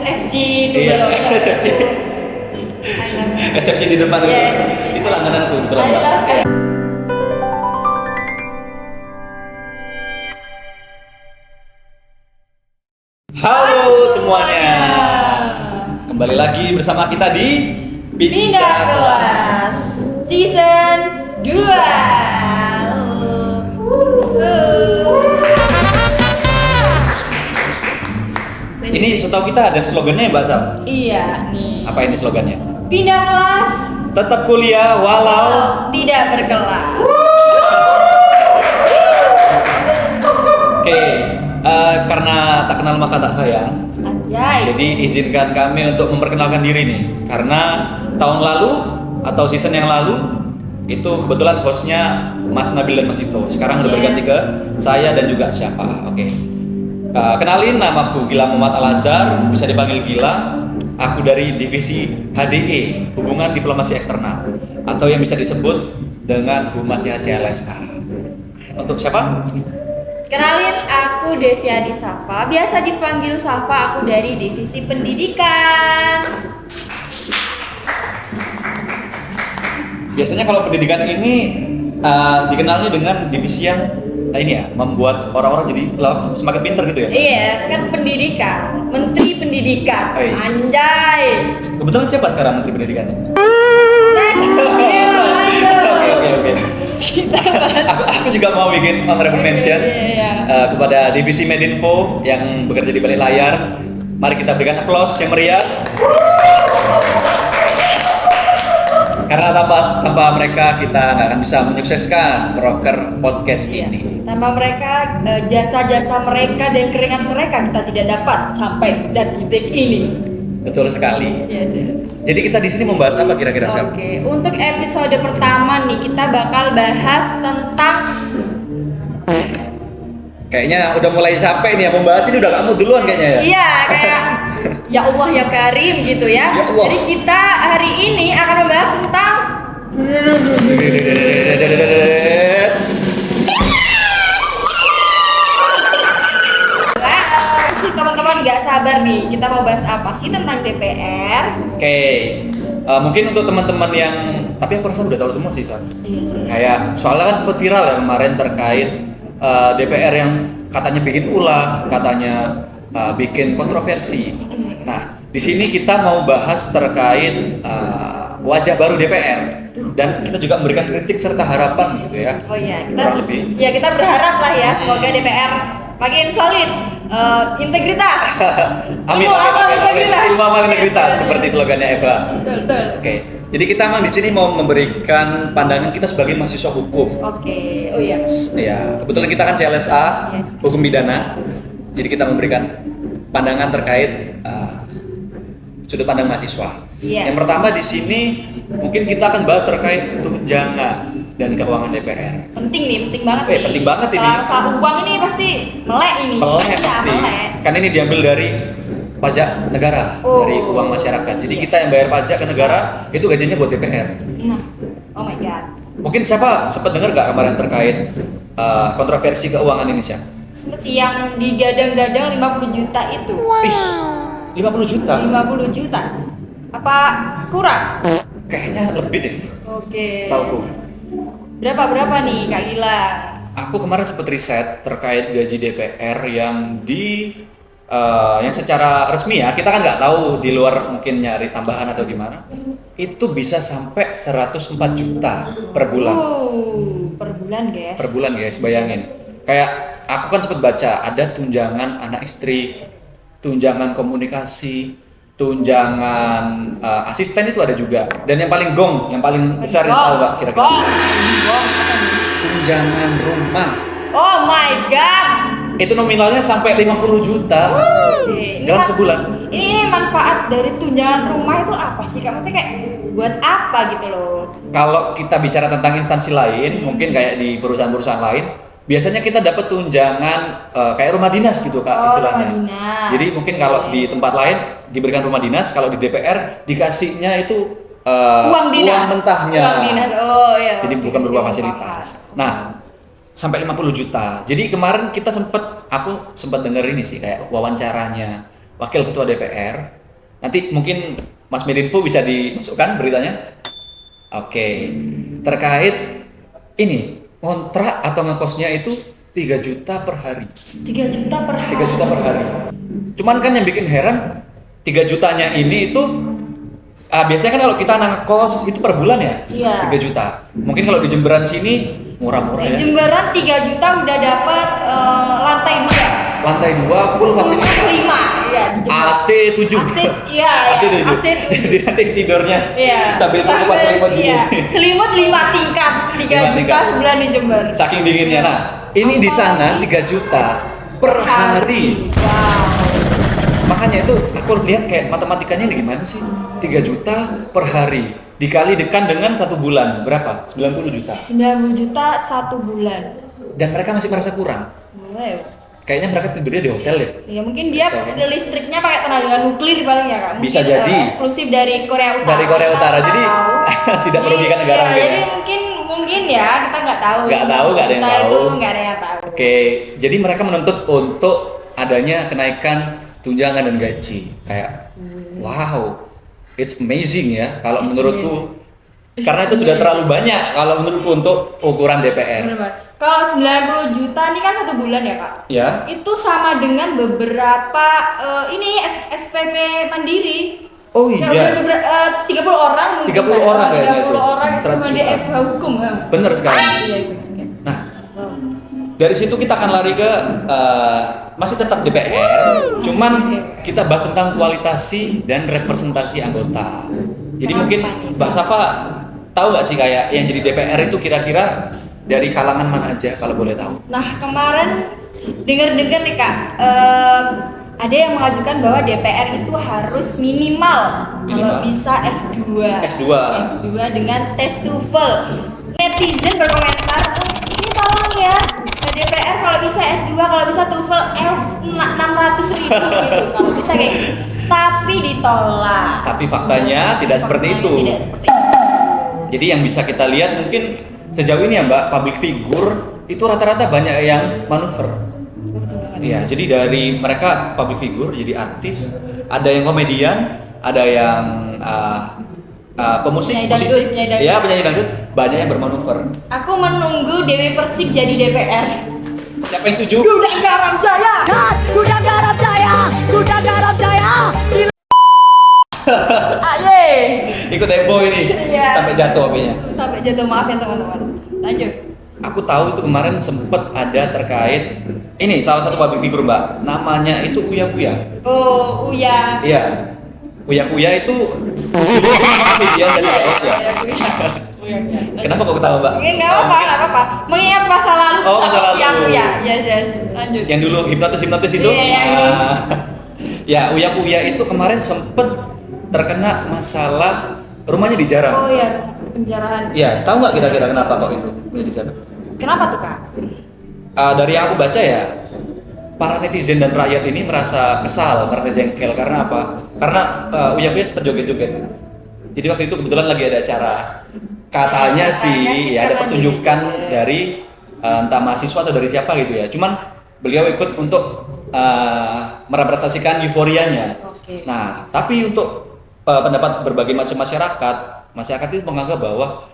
SFG itu Iya, belum. SFG. SFG di depan itu. Yes. Itu langgananku I betulan Mbak. love it. Halo semuanya. Kembali lagi bersama kita di Pindah kelas season 2. Ini setahu kita ada slogannya Mbak Sam. Iya nih. Apa ini slogannya? Pindah kelas Tetap kuliah walau. tidak berkelas. Oke, karena tak kenal maka tak sayang. Anjay. Jadi izinkan kami untuk memperkenalkan diri nih. Karena tahun lalu atau season yang lalu itu kebetulan hostnya Mas Nabil dan Mas Tito. Sekarang udah Yes. berganti ke saya dan juga siapa. Oke. Kenalin, namaku Gilang Muhammad Al-Azhar, bisa dipanggil Gilang. Aku dari divisi HDE, Hubungan Diplomasi Eksternal, atau yang bisa disebut dengan humasnya CLSA. Untuk siapa? Kenalin, aku Deviani Safa. Biasa dipanggil Safa. Aku dari divisi pendidikan. Biasanya kalau pendidikan ini dikenalnya dengan divisi yang ini ya, membuat orang-orang jadi semakin pintar gitu ya. Yes, kan pendidikan, Menteri Pendidikan. Ais. Anjay. Kebetulan siapa sekarang Menteri Pendidikannya? Oke. Aku juga mau bikin honorable mention Iya. kepada divisi Medinfo yang bekerja di balik layar. Mari kita berikan applause yang meriah. Karena tanpa mereka kita nggak akan bisa menyukseskan Broker Podcast Iya. ini. Tanpa mereka, jasa-jasa mereka dan keringat mereka kita tidak dapat sampai detik ini. Betul sekali. Yes. Jadi kita di sini membahas apa kira-kira Syaf? Oke, untuk episode pertama nih kita bakal bahas tentang Kayaknya udah mulai capek nih ya membahas ini, udah kamu duluan kayaknya ya. iya kayak ya Allah ya Karim gitu ya. Ya Allah. Jadi kita hari ini akan membahas tentang pasti teman-teman nggak sabar nih kita mau bahas apa sih tentang DPR. Oke, mungkin untuk teman-teman yang, tapi aku rasa udah tahu semua sih Syaf. Iya sih. Kayak soalnya kan sempat viral ya kemarin terkait DPR yang katanya bikin ulah, katanya bikin kontroversi. Nah, di sini kita mau bahas terkait wajah baru DPR dan kita juga memberikan kritik serta harapan gitu ya. Oh iya, Kurang lebih. ya kita berharap lah ya semoga DPR makin solid, integritas. Ilmu amal integritas. Ilmu amal integritas seperti slogannya Eva. Betul. Oke, jadi kita memang di sini mau memberikan pandangan kita sebagai mahasiswa hukum. Oke, oh iya. Ya, kebetulan kita kan CLSA, Iya. hukum pidana. Jadi kita memberikan pandangan terkait sudut pandang mahasiswa. Yes. Yang pertama di sini mungkin kita akan bahas terkait tunjangan dan keuangan DPR. Penting banget nih. Penting banget ini. Soal uang ini pasti melek ini. Melek Iya, pasti. melek. Kan ini diambil dari pajak negara, Oh. dari uang masyarakat. Jadi Yes. kita yang bayar pajak ke negara itu gajinya buat DPR. Nah, oh my god. Mungkin siapa sempat dengar gak kemarin terkait kontroversi keuangan ini Syah? Sempet sih yang digadang-gadang 50 juta itu. Ih, 50 juta? 50 juta. Apa kurang? Kayaknya lebih deh, Oke. setauku. Berapa nih Kak Gilang? Aku kemarin sempat riset terkait gaji DPR yang yang secara resmi ya, kita kan nggak tahu di luar mungkin nyari tambahan atau gimana. Itu bisa sampai 104 juta per bulan. Per bulan guys. Per bulan guys, bayangin. Kayak aku kan sempat baca ada tunjangan anak istri, tunjangan komunikasi, tunjangan asisten itu ada juga. Dan yang paling gong, yang paling besar yang tahu Pak kira-kira? Gong apa nih? Tunjangan rumah. Oh my god. Itu nominalnya sampai 50 juta Oke, dalam sebulan. Ini manfaat dari tunjangan rumah itu apa sih Kak? Maksudnya kayak buat apa gitu loh? Kalau kita bicara tentang instansi lain, mungkin kayak di perusahaan-perusahaan lain, biasanya kita dapat tunjangan kayak rumah dinas gitu Kak Oh, istilahnya. rumah dinas. Jadi mungkin kalau di tempat lain diberikan rumah dinas, kalau di DPR dikasihnya itu uang dinas. uang mentahnya. Uang dinas. Oh iya. Jadi bukan Dikasih berupa uang fasilitas. pokok. Nah, sampai 50 juta. Jadi kemarin aku sempat dengar ini sih kayak wawancaranya Wakil Ketua DPR Nanti mungkin Mas Medinfo bisa dimasukkan beritanya. Oke, terkait ini kontrak atau ngekosnya itu 3 juta per hari. 3 juta per hari. 3 juta per hari. Cuman kan yang bikin heran 3 jutanya ini itu biasanya kan kalau kita ngekos itu per bulan ya? Iya. 3 juta. Mungkin kalau di Jemberan sini murah-murah Di ya. Jemberan 3 juta udah dapat lantai 2. Lantai 2 full fasilitas. 5. Iya, di Jemberan. AC 7. AC, iya, AC 7. AC 7. Jadi nanti tidurnya Iya. sambil kupat selimut gini. Iya. Selimut 5 tingkat. 3 5 juta tingkat. sebulan di Jember. Saking dinginnya. Nah, ini di sana 3 juta per hari. Wow. Makanya itu aku lihat kayak matematikanya ini gimana sih? 3 juta per hari dikali dengan 1 bulan berapa? 90 juta. 90 juta 1 bulan. Dan mereka masih merasa kurang. Wow. Kayaknya mereka tidurnya di hotel ya. Ya mungkin dia Betul. listriknya pakai tenaga nuklir paling ya Kak. Mungkin, Bisa jadi. Eksklusif dari Korea Utara. Dari Korea Utara. Kita Jadi tahu. tidak merugikan negara Iya, mungkin. jadi mungkin ya kita nggak tahu. Nggak tahu, nggak ada yang Kita tahu. Itu nggak ada yang tahu. Oke, jadi mereka menuntut untuk adanya kenaikan tunjangan dan gaji. Kayak wow, it's amazing ya kalau It's menurutku. Karena itu sudah terlalu banyak kalau menurutku untuk ukuran DPR. Bener banget. Kalau 90 juta ini kan 1 bulan ya Kak. Ya. Itu sama dengan beberapa ini SPP Mandiri. Oh Ya, iya. udah 30 orang mungkin. 30 Kak. orang kayaknya 30 itu. orang 100 SPP Mandiri juta. FH Hukum. Ya. Bener sekali. Iya itu. Nah, dari situ kita akan lari ke masih tetap DPR, cuman kita bahas tentang kualitasi dan representasi anggota. Jadi Kenapa mungkin nih? Mbak Safa tahu nggak sih kayak yang jadi DPR itu kira-kira dari kalangan mana aja kalau boleh tahu? Nah kemarin dengar-dengar nih Kak, ada yang mengajukan bahwa DPR itu harus minimal kalau bisa S2. S2. S2 dengan tes TOEFL. Netizen berkomentar, ini tolong ya DPR kalau bisa S2, kalau bisa TOEFL 600.000 gitu, kalau bisa kayak gitu. Tapi ditolak. Tapi faktanya tidak seperti itu. Tidak seperti itu. Jadi yang bisa kita lihat mungkin sejauh ini ya Mbak, public figure itu rata-rata banyak yang manuver. Betul banget. Iya, jadi dari mereka public figure jadi artis, ada yang komedian, ada yang pemusik, Penyanyi dangdut, musisi, penyanyi dangdut. ya penyanyi dangdut, banyak yang bermanuver. Aku menunggu Dewi Persik jadi DPR. Siapa yang tuju? Kuda Garam Jaya. Kuda garam jaya, kuda garam jaya. Aye. Ikut heboh ini, Iya. sampai jatuh apinya. Sampai jatuh, maaf ya teman-teman. Lanjut. Aku tahu itu kemarin sempet ada terkait ini salah satu public figure Mbak, namanya itu Uya Kuya. Oh, Uya. Iya, Uya Kuya itu media dari Laos ya. Kenapa kok ketawa Mbak? Nggak apa-apa, nggak apa-apa. Mengingat masa lalu. Oh, masa lalu. Uya. Yes. Lanjut. Yang dulu hipnotis itu? Iya, yang dulu. Ya, Uya Kuya itu kemarin sempet terkena masalah rumahnya dijarah. Oh iya, penjarahan. Iya, tahu nggak kira-kira kenapa kok itu rumahnya dijarah? Kenapa tuh Kak? Dari yang aku baca ya, para netizen dan rakyat ini merasa kesal, merasa jengkel karena apa? Karena Uya Kuya sempat joget-joget. Jadi waktu itu kebetulan lagi ada acara. Katanya sih ya ada karena pertunjukan joget-joget. dari entah mahasiswa atau dari siapa gitu ya. Cuman beliau ikut untuk merepresentasikan euforianya. Oke. Nah, tapi untuk pendapat berbagai macam masyarakat itu menganggap bahwa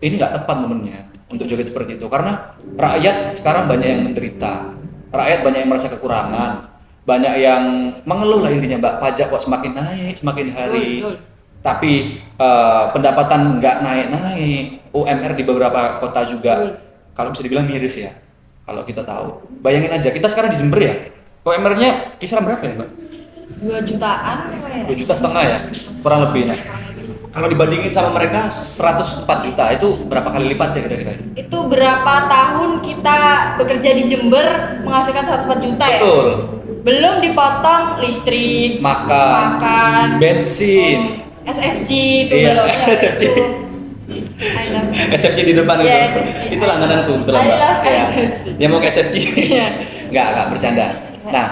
ini nggak tepat momennya untuk joget seperti itu karena rakyat sekarang banyak yang menderita, rakyat banyak yang merasa kekurangan, banyak yang mengeluh lah intinya Mbak, pajak kok semakin naik semakin hari, Betul. tapi pendapatan nggak naik, UMR di beberapa kota juga kalau bisa dibilang miris ya, kalau kita tahu. Bayangin aja kita sekarang di Jember ya, UMR-nya kisaran berapa ya Mbak? 2 jutaan apa ya? 2,5 juta ya, kurang lebih. Nah, kalau dibandingin sama mereka 104 juta itu berapa kali lipat ya kira-kira? Itu berapa tahun kita bekerja di Jember menghasilkan 104 juta ya? Betul. Belum dipotong listrik, Makan, bensin, SFG itu Iya, belum ya, SFG. itu. I love it. SFG di depan Iya, itu. SFG. Itu langgananku betul I Mbak. love Ya. SFG. Dia mau ke SFG. Iya. Enggak bercanda. Nah,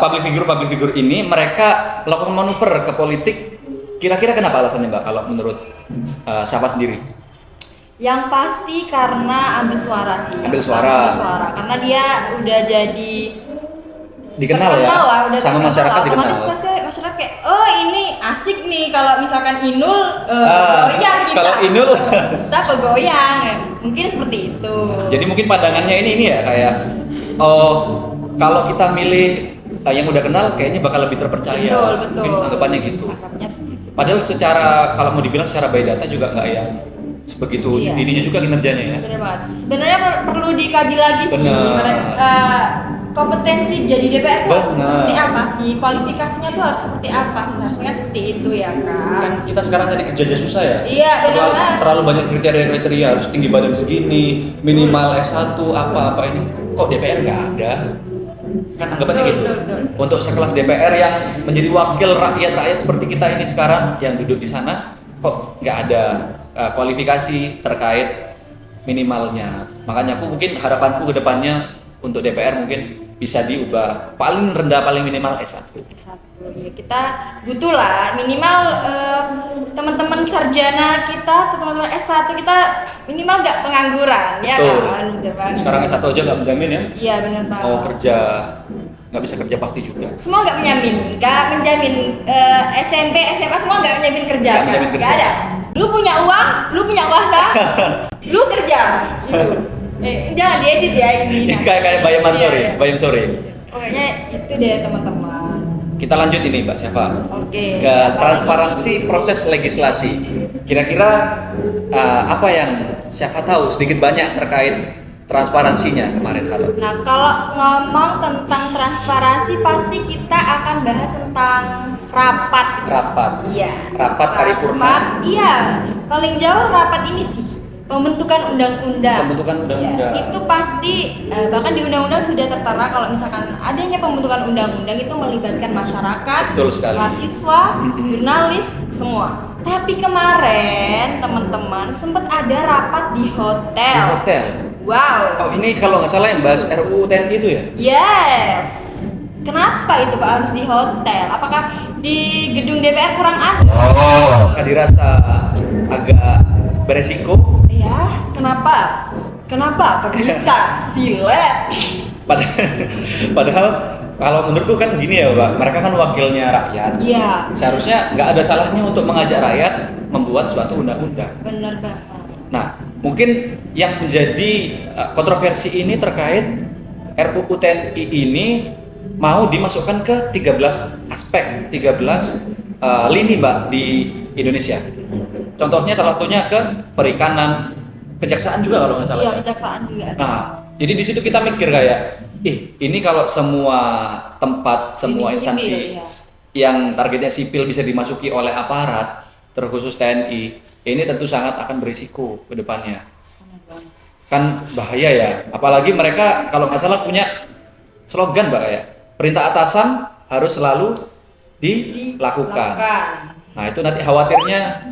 public figure ini mereka melakukan manuver ke politik. Kira-kira kenapa alasannya Mbak kalau menurut siapa sendiri? Yang pasti karena ambil suara sih. Ambil suara. Ambil suara. Karena dia udah jadi Dikenal ya terkenal lah, udah sama terkenal masyarakat lah. dikenal. Otomatis pasti masyarakat kayak, oh ini kalau misalkan Inul goyang kita. Kalau Inul kita goyang. Mungkin seperti itu. jadi mungkin pandangannya ini ya kayak kalau kita milih yang udah kenal kayaknya bakal lebih terpercaya. Betul. Mungkin anggapannya gitu. Anggapnya seperti itu. Padahal secara kalau mau dibilang secara by data juga nggak yang sebegitu Iya. ininya juga kinerjanya ya. Bener banget. Sebenarnya perlu dikaji lagi sih. Bener. Kompetensi jadi DPR itu harus Bener. seperti apa sih? Kualifikasinya tuh harus seperti apa sih? Harusnya seperti itu ya kan? Kan kita sekarang tadi kerjanya susah ya. Iya, benar banget. Terlalu banyak kriteria harus tinggi badan segini, minimal S1 apa ini. Kok DPR nggak ada? Kan anggapannya Betul, gitu. betul. Untuk sekelas DPR yang menjadi wakil rakyat seperti kita ini sekarang yang duduk di sana, kok nggak ada kualifikasi terkait minimalnya. Makanya aku mungkin harapanku ke depannya untuk DPR mungkin bisa diubah paling rendah paling minimal S1. Satu ya kita butuh lah minimal teman-teman sarjana kita, teman-teman S1 kita minimal nggak pengangguran ya Betul. kan? Betul banget. Sekarang S1 aja nggak menjamin ya. Iya benar banget. Mau kerja nggak bisa kerja pasti juga. Semua nggak menjamin SMP, SMA semua nggak menjamin kerja Nggak kan? menjamin kerja. Nggak ada. Lu punya uang, lu punya kuasa, lu kerja. Gitu. Jangan diedit ya ini. Ini kayak Bayaman Iya, sore, iya. Bayam sore. Pokoknya itu deh teman-teman. Kita lanjut ini Mbak siapa? Oke. Ke transparansi proses legislasi. Kira-kira apa yang siapa tahu sedikit banyak terkait transparansinya kemarin kalau. Nah, kalau ngomong tentang transparansi pasti kita akan bahas tentang rapat. Rapat. Iya. Rapat paripurna. Rapat, iya. Paling jauh rapat ini sih. Pembentukan undang-undang. Pembentukan undang-undang. Ya, itu pasti bahkan di undang-undang sudah tertera kalau misalkan adanya pembentukan undang-undang itu melibatkan masyarakat, Betul sekali. mahasiswa, jurnalis, semua. Tapi kemarin teman-teman sempat ada rapat di hotel. Di hotel. Wow. Oh ini kalau nggak salah yang bahas RUU TNI itu ya? Yes. Kenapa itu kok harus di hotel? Apakah di gedung DPR kurang adil? Apakah dirasa agak beresiko? Ya, kenapa? Kenapa? Kok bisa? Silet. Padahal kalau menurutku kan gini ya Pak, mereka kan wakilnya rakyat. Iya, Seharusnya nggak ada salahnya untuk mengajak rakyat membuat suatu undang-undang. bener banget. Nah, mungkin yang menjadi kontroversi ini terkait RUU TNI ini mau dimasukkan ke 13 aspek, 13 lini Mbak di Indonesia. Contohnya salah satunya ke perikanan, kejaksaan juga kalau nggak salah. Iya, kejaksaan juga. Nah, jadi di situ kita mikir kayak, ini kalau semua tempat, semua Ini instansi sipil, ya. yang targetnya sipil bisa dimasuki oleh aparat, terkhusus TNI, ini tentu sangat akan berisiko ke depannya. Kan bahaya ya, apalagi mereka kalau nggak salah punya slogan Mbak ya, perintah atasan harus selalu dilakukan. Nah itu nanti khawatirnya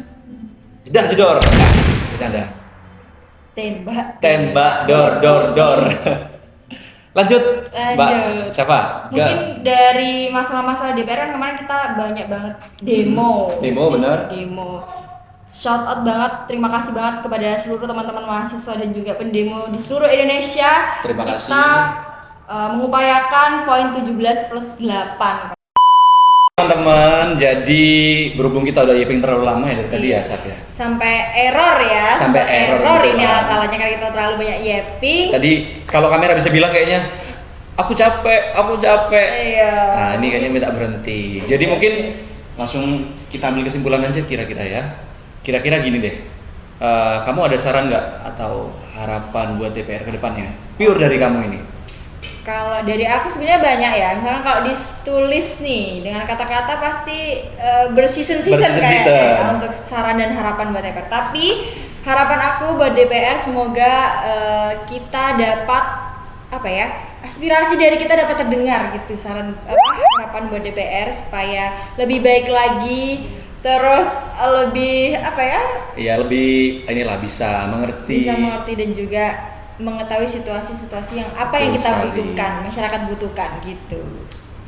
jedor, bercanda. Tembak, dor. Lanjut, Mbak. Siapa? Mungkin dari masalah-masalah DPR kan kemarin kita banyak banget demo. Demo, bener. Demo. Shout out banget, terima kasih banget kepada seluruh teman-teman mahasiswa dan juga pendemo di seluruh Indonesia. Terima kasih. Kita mengupayakan poin 17+8. Teman-teman, jadi berhubung kita udah yeping terlalu lama ya dari tadi ya, Sat ya. Sampai error ya. Sampai error, ini betul. alat-alatnya kan kita terlalu banyak yeping. Tadi kalau kamera bisa bilang kayaknya aku capek. Iya. Nah, ini kayaknya minta berhenti. Jadi mungkin langsung kita ambil kesimpulan aja kira-kira ya. Kira-kira gini deh. Kamu ada saran nggak atau harapan buat DPR ke depannya? Pure dari kamu ini. Kalau dari aku sebenarnya banyak ya. Misalkan kalau ditulis nih dengan kata-kata pasti berseason-season Berseason-season. kayaknya untuk saran dan harapan buat DPR. Tapi harapan aku buat DPR semoga kita dapat aspirasi dari kita dapat terdengar gitu, harapan buat DPR supaya lebih baik lagi, terus lebih Iya, lebih inilah bisa mengerti. bisa mengerti dan juga mengetahui situasi-situasi yang yang kita sekali. butuhkan, masyarakat butuhkan gitu.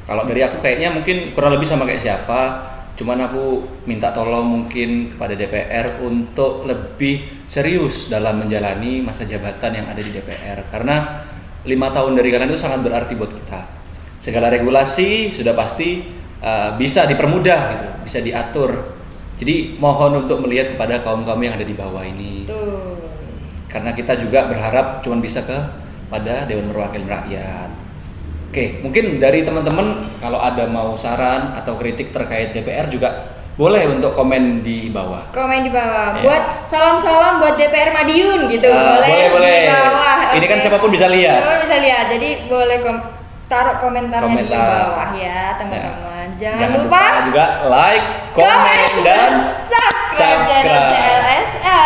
Kalau dari aku kayaknya mungkin kurang lebih sama kayak siapa, cuman aku minta tolong mungkin kepada DPR untuk lebih serius dalam menjalani masa jabatan yang ada di DPR, karena 5 tahun dari kalian itu sangat berarti buat kita. Segala regulasi sudah pasti bisa dipermudah gitu, bisa diatur Jadi mohon untuk melihat kepada kaum-kaum yang ada di bawah ini. Tuh. Karena kita juga berharap cuma bisa pada Dewan Perwakilan Rakyat. Oke, mungkin dari teman-teman kalau ada mau saran atau kritik terkait DPR juga boleh untuk komen di bawah. Komen di bawah. Ya. Buat salam-salam buat DPR Madiun gitu. Boleh. Di bawah. Ini kan Oke. siapapun bisa lihat. Siapapun bisa lihat. Jadi boleh taruh komentarnya di Komentar. bawah ya, teman-teman. Jangan Jangan lupa juga like, komen, dan subscribe channel CLSA.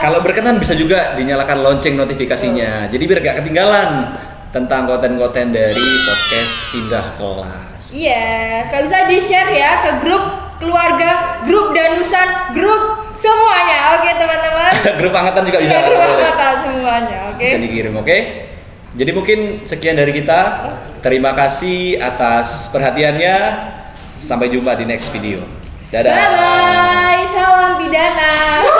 kalau berkenan bisa juga dinyalakan lonceng notifikasinya. Jadi biar gak ketinggalan tentang konten-konten dari podcast Pindah Kelas. Iya, kalau bisa di-share ya ke grup keluarga, grup danusan, grup semuanya. Oke, teman-teman. Grup angkatan juga bisa. Iya, grup angkatan semuanya. Oke. Bisa dikirim, oke? Jadi mungkin sekian dari kita. Terima kasih atas perhatiannya. Sampai jumpa di next video. Dadah. Bye bye. Salam pidana.